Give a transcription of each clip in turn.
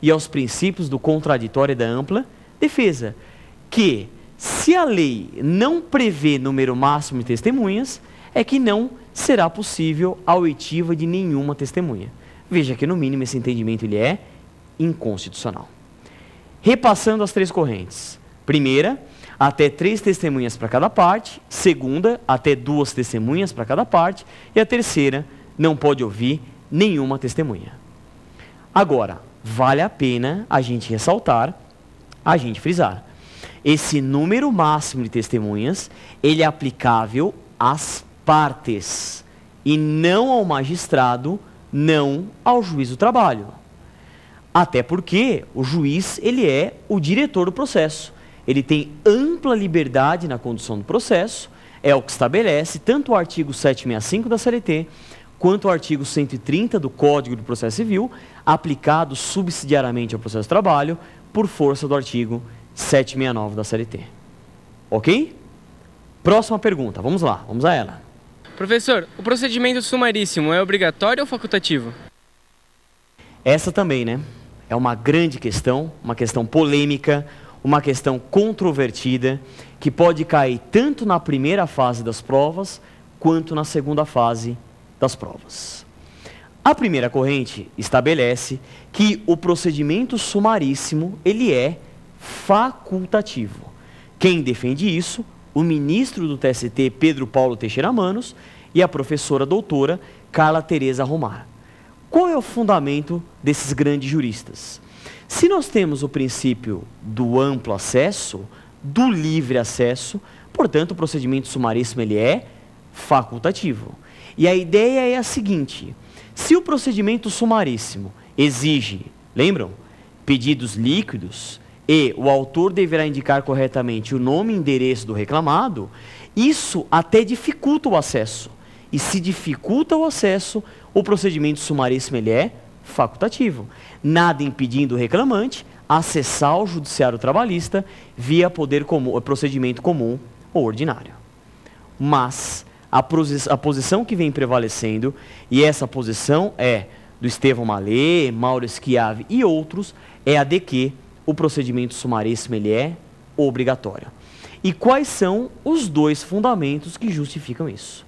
e aos princípios do contraditório e da ampla defesa, que, se a lei não prevê número máximo de testemunhas, é que não será possível a oitiva de nenhuma testemunha. Veja que, no mínimo, esse entendimento ele é inconstitucional. Repassando as três correntes. Primeira, até 3 testemunhas para cada parte. Segunda, até 2 testemunhas para cada parte. E a terceira, não pode ouvir nenhuma testemunha. Agora, vale a pena a gente ressaltar, a gente frisar. Esse número máximo de testemunhas, ele é aplicável às partes e não ao magistrado, não ao juiz do trabalho. Até porque o juiz, ele é o diretor do processo. Ele tem ampla liberdade na condução do processo, é o que estabelece tanto o artigo 765 da CLT, quanto o artigo 130 do Código do Processo Civil, aplicado subsidiariamente ao processo de trabalho, por força do artigo 769 da CLT. Ok? Próxima pergunta, vamos lá, vamos a ela. Professor, o procedimento sumaríssimo é obrigatório ou facultativo? Essa também, né? É uma grande questão, uma questão polêmica, uma questão controvertida, que pode cair tanto na primeira fase das provas, quanto na segunda fase das provas. A primeira corrente estabelece que o procedimento sumaríssimo, ele é facultativo. Quem defende isso? O ministro do TST, Pedro Paulo Teixeira Manos, e a professora doutora Carla Tereza Romar. Qual é o fundamento desses grandes juristas? Se nós temos o princípio do amplo acesso, do livre acesso, portanto, o procedimento sumaríssimo ele é facultativo. E a ideia é a seguinte: se o procedimento sumaríssimo exige, lembram, pedidos líquidos, e o autor deverá indicar corretamente o nome e endereço do reclamado, isso até dificulta o acesso. E se dificulta o acesso, o procedimento sumaríssimo ele é facultativo, nada impedindo o reclamante acessar o judiciário trabalhista via procedimento comum ou ordinário. Mas a posição que vem prevalecendo, e essa posição é do Estevão Malê, Mauro Schiavi e outros, é a de que o procedimento sumaríssimo ele é obrigatório. E quais são os 2 fundamentos que justificam isso?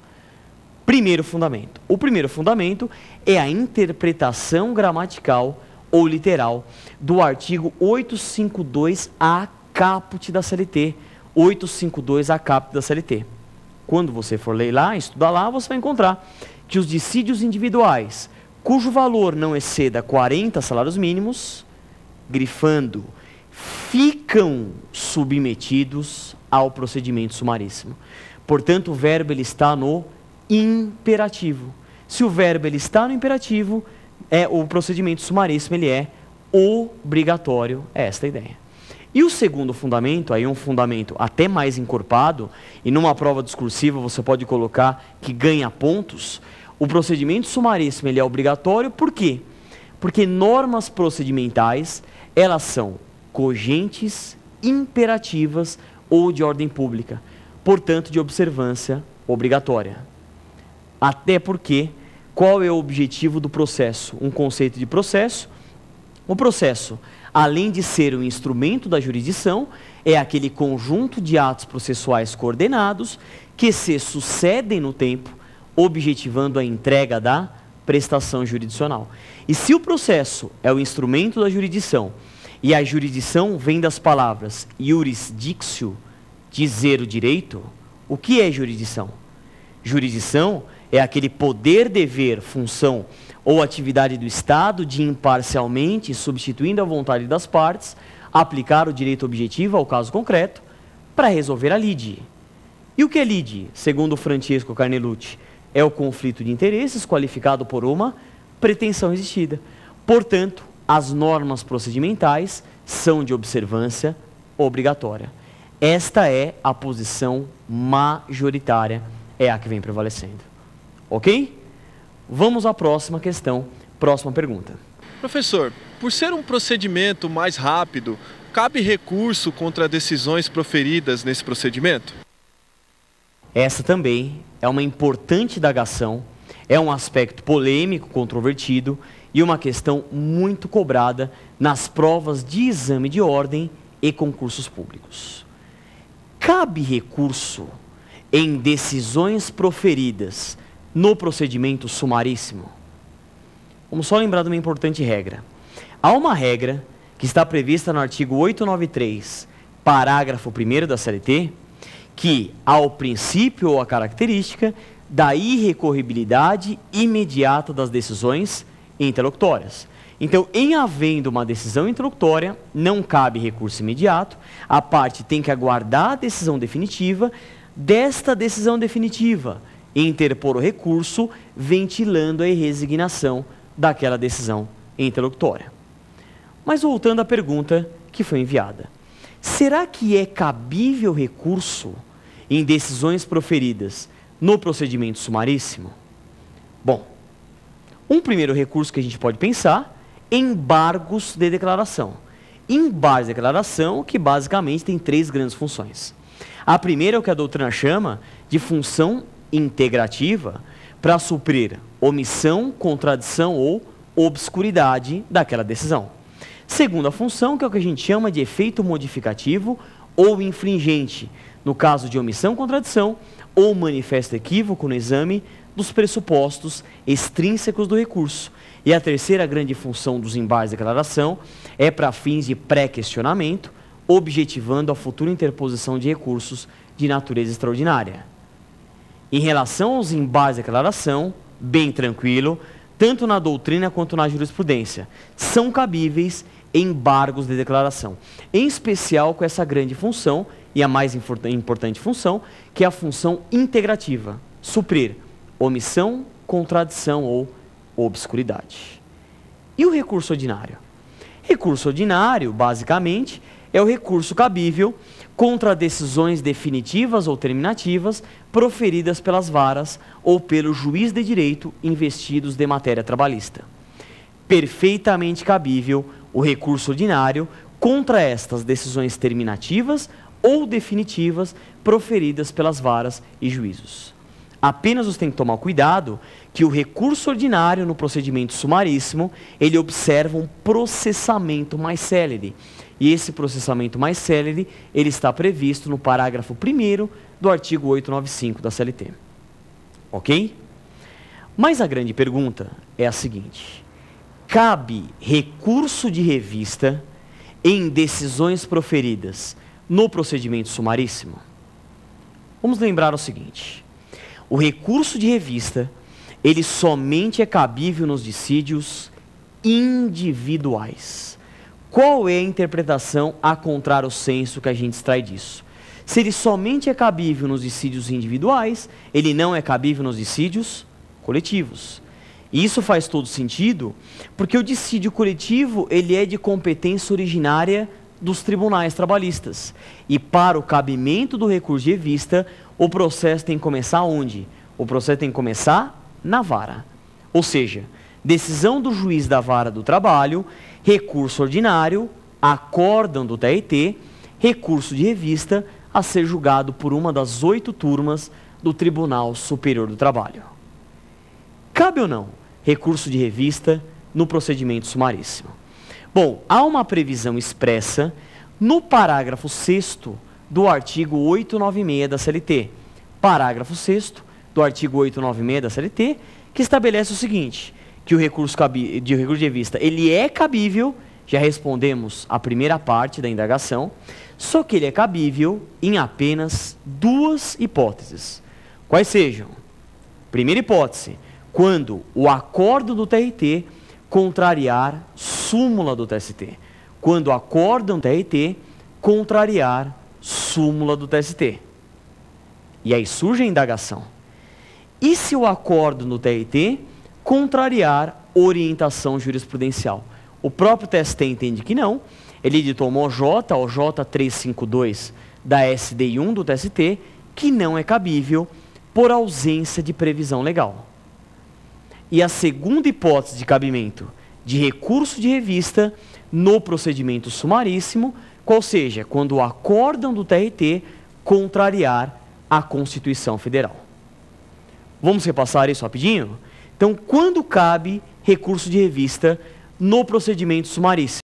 Primeiro fundamento. O primeiro fundamento é a interpretação gramatical ou literal do artigo 852-A caput da CLT. 852-A caput da CLT. Quando você for ler lá, estudar lá, você vai encontrar que os dissídios individuais, cujo valor não exceda 40 salários mínimos, grifando, ficam submetidos ao procedimento sumaríssimo. Portanto, o verbo ele está no imperativo. Se o verbo ele está no imperativo, o procedimento sumaríssimo ele é obrigatório, é esta a ideia. E o segundo fundamento, aí um fundamento até mais encorpado, e numa prova discursiva você pode colocar que ganha pontos, o procedimento sumaríssimo ele é obrigatório, por quê? Porque normas procedimentais, elas são cogentes, imperativas ou de ordem pública, portanto de observância obrigatória. Até porque, qual é o objetivo do processo? Um conceito de processo. O processo, além de ser um instrumento da jurisdição, é aquele conjunto de atos processuais coordenados que se sucedem no tempo, objetivando a entrega da prestação jurisdicional. E se o processo é o instrumento da jurisdição, e a jurisdição vem das palavras iuris dictio, dizer o direito, o que é jurisdição? Jurisdição é aquele poder, dever, função ou atividade do Estado de imparcialmente, substituindo a vontade das partes, aplicar o direito objetivo ao caso concreto para resolver a lide. E o que é lide? Segundo Francesco Carnelucci, é o conflito de interesses qualificado por uma pretensão existida. Portanto, as normas procedimentais são de observância obrigatória. Esta é a posição majoritária, é a que vem prevalecendo. Ok? Vamos à próxima questão, próxima pergunta. Professor, por ser um procedimento mais rápido, cabe recurso contra decisões proferidas nesse procedimento? Essa também é uma importante indagação, é um aspecto polêmico, controvertido, e uma questão muito cobrada nas provas de exame de ordem e concursos públicos. Cabe recurso em decisões proferidas no procedimento sumaríssimo? Vamos só lembrar de uma importante regra. Há uma regra que está prevista no artigo 893, parágrafo 1º da CLT, que há o princípio ou a característica da irrecorribilidade imediata das decisões interlocutórias. Então, em havendo uma decisão interlocutória, não cabe recurso imediato, a parte tem que aguardar a decisão definitiva, desta decisão definitiva, interpor o recurso, ventilando a resignação daquela decisão interlocutória. Mas voltando à pergunta que foi enviada, será que é cabível recurso em decisões proferidas no procedimento sumaríssimo? Bom, um primeiro recurso que a gente pode pensar, embargos de declaração. Embargos de declaração que basicamente tem 3 grandes funções. A primeira é o que a doutrina chama de função integrativa para suprir omissão, contradição ou obscuridade daquela decisão. Segunda função, que é o que a gente chama de efeito modificativo ou infringente, no caso de omissão, contradição ou manifesto equívoco no exame dos pressupostos extrínsecos do recurso. E a terceira grande função dos embargos de declaração é para fins de pré-questionamento, objetivando a futura interposição de recursos de natureza extraordinária. Em relação aos embargos de declaração, bem tranquilo, tanto na doutrina quanto na jurisprudência, são cabíveis embargos de declaração, em especial com essa grande função, e a mais importante função, que é a função integrativa, suprir omissão, contradição ou obscuridade. E o recurso ordinário? Recurso ordinário, basicamente, é o recurso cabível contra decisões definitivas ou terminativas proferidas pelas varas ou pelo juiz de direito investidos de matéria trabalhista. Perfeitamente cabível o recurso ordinário contra estas decisões terminativas ou definitivas proferidas pelas varas e juízos. Apenas você tem que tomar cuidado que o recurso ordinário no procedimento sumaríssimo, ele observa um processamento mais célere. E esse processamento mais célere, ele está previsto no parágrafo 1º do artigo 895 da CLT. Ok? Mas a grande pergunta é a seguinte: cabe recurso de revista em decisões proferidas no procedimento sumaríssimo? Vamos lembrar o seguinte: o recurso de revista, ele somente é cabível nos dissídios individuais. Qual é a interpretação a contrário senso que a gente extrai disso? Se ele somente é cabível nos dissídios individuais, ele não é cabível nos dissídios coletivos. E isso faz todo sentido, porque o dissídio coletivo, ele é de competência originária dos tribunais trabalhistas. E para o cabimento do recurso de revista, o processo tem que começar onde? O processo tem que começar na vara. Ou seja, decisão do juiz da vara do trabalho, recurso ordinário, acórdão do TRT, recurso de revista a ser julgado por uma das 8 turmas do Tribunal Superior do Trabalho. Cabe ou não recurso de revista no procedimento sumaríssimo? Bom, há uma previsão expressa no parágrafo 6º do artigo 896 da CLT. Parágrafo 6º do artigo 896 da CLT, que estabelece o seguinte: que o recurso de revista, ele é cabível, já respondemos a primeira parte da indagação, só que ele é cabível em apenas 2 hipóteses. Quais sejam? Primeira hipótese, quando o acórdão do TRT contrariar súmula do TST. Quando o acórdão do TRT contrariar súmula do TST. E aí surge a indagação: e se o acórdão do TRT contrariar orientação jurisprudencial? O próprio TST entende que não. Ele editou uma OJ 352 da SDI1 do TST, que não é cabível por ausência de previsão legal. E a segunda hipótese de cabimento de recurso de revista no procedimento sumaríssimo, qual seja, quando o acórdão do TRT contrariar a Constituição Federal. Vamos repassar isso rapidinho? Então, quando cabe recurso de revista no procedimento sumaríssimo.